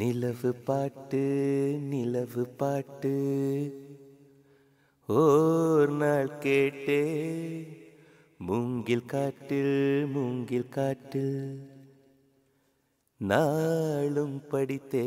நிலவு பாட்டு நிலவு பாட்டு ஓர் நாள் கேட்டே மூங்கில் காட்டில் நாளும் படித்தே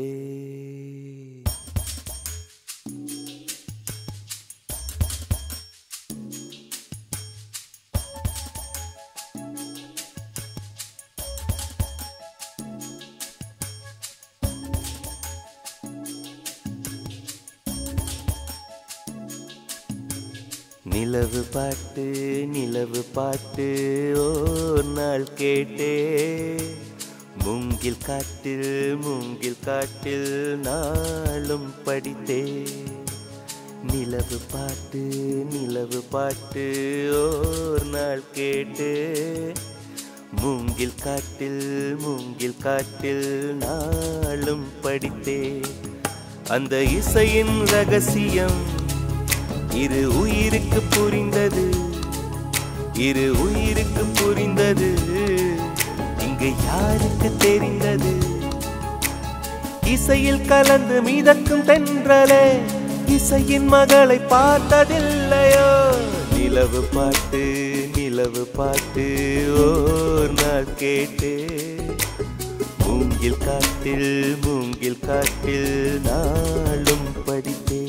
நிலவு பாட்டு ஓர் நாள் கேட்டே மூங்கில் காட்டில் நாளும் படித்தே நிலவு பாட்டு ஓர் நாள் கேட்டே மூங்கில் காட்டில் நாளும் படித்தே அந்த இசையின் ரகசியம் இரு உயிருக்கு புரிந்தது இங்கு யாருக்கு தெரிந்தது இசையில் கலந்து மிதக்கும் தென்றலே இசையின் மகளை பார்த்ததில்லையோ நிலவு பாட்டு ஓர் நாள் கேட்டே மூங்கில் காட்டில் நாளும் படித்தே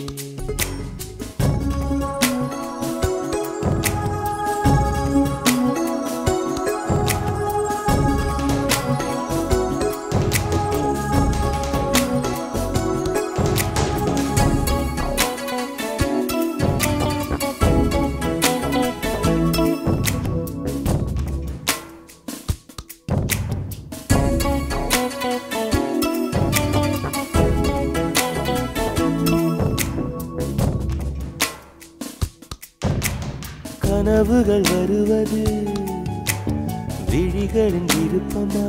கனவுகள் வருவது விழிகளின் விருப்பமா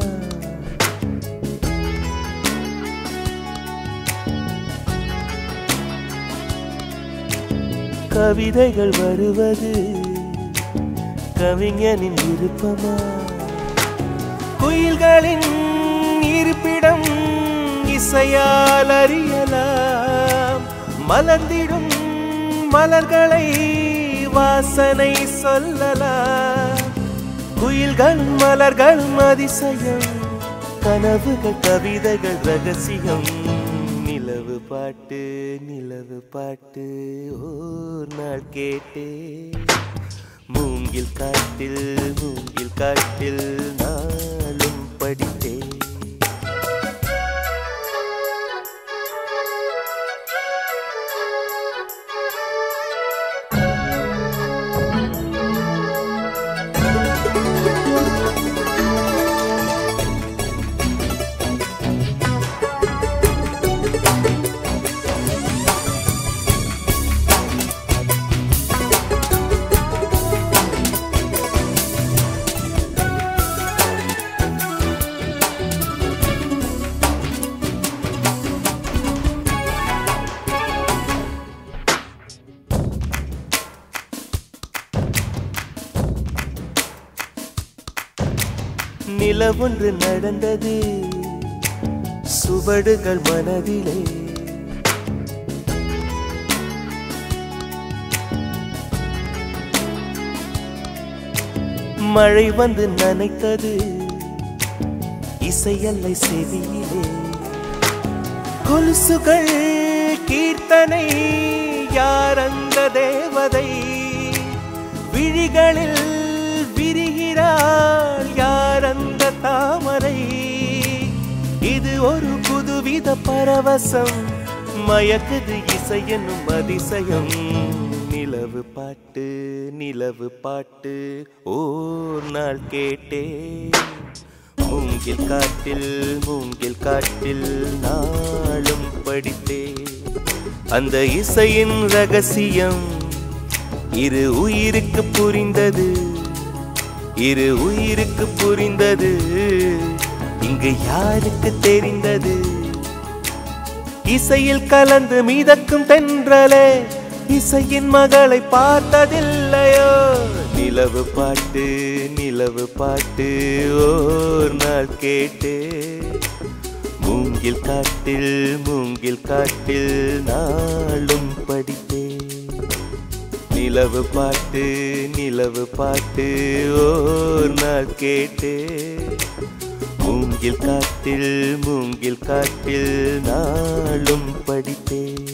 கவிதைகள் வருவது கவிஞனின் விருப்பமா குயில்களின் இருப்பிடம் இசையால் அறியலாம் மலர்ந்திடும் மலர்களை வாசனை சொல்லலாம் குயில்கள் மலர்கள் அதிசயம் கனவுகள் கவிதைகள் ரகசியம் நிலவு பாட்டு ஓர் நாள் கேட்டே மூங்கில் காட்டில் நாளும் படித்தே நிலவொன்று நடந்தது சுவடுகள் மனதிலே மழை வந்து நனைத்தது இசையல்லை செவியிலே கொலுசுகள் கீர்த்தனை யார் அந்த தேவதை விழிகளில் விரிகிறாள் யார் அந்த தாமரை இது ஒரு புதுவித பரவசம் மயக்குது இசை என்னும் அதிசயம் நிலவு பாட்டு ஓர் நாள் கேட்டே மூங்கில் காட்டில் நாளும் படித்தே அந்த இசையின் ரகசியம் இரு உயிருக்கு புரிந்தது இங்கு யாருக்கு தெரிந்தது இசையில் கலந்து மிதக்கும் தென்றலே இசையின் மகளை பார்த்ததில்லையோ நிலவு பாட்டு ஓர் நாள் கேட்டே மூங்கில் மூங்கில் காட்டில் நாளும் படித்தேன். நிலவு பாட்டு ஓர் நாள் கேட்டேன். மூங்கில் காட்டில் நாளும் படித்தேன்.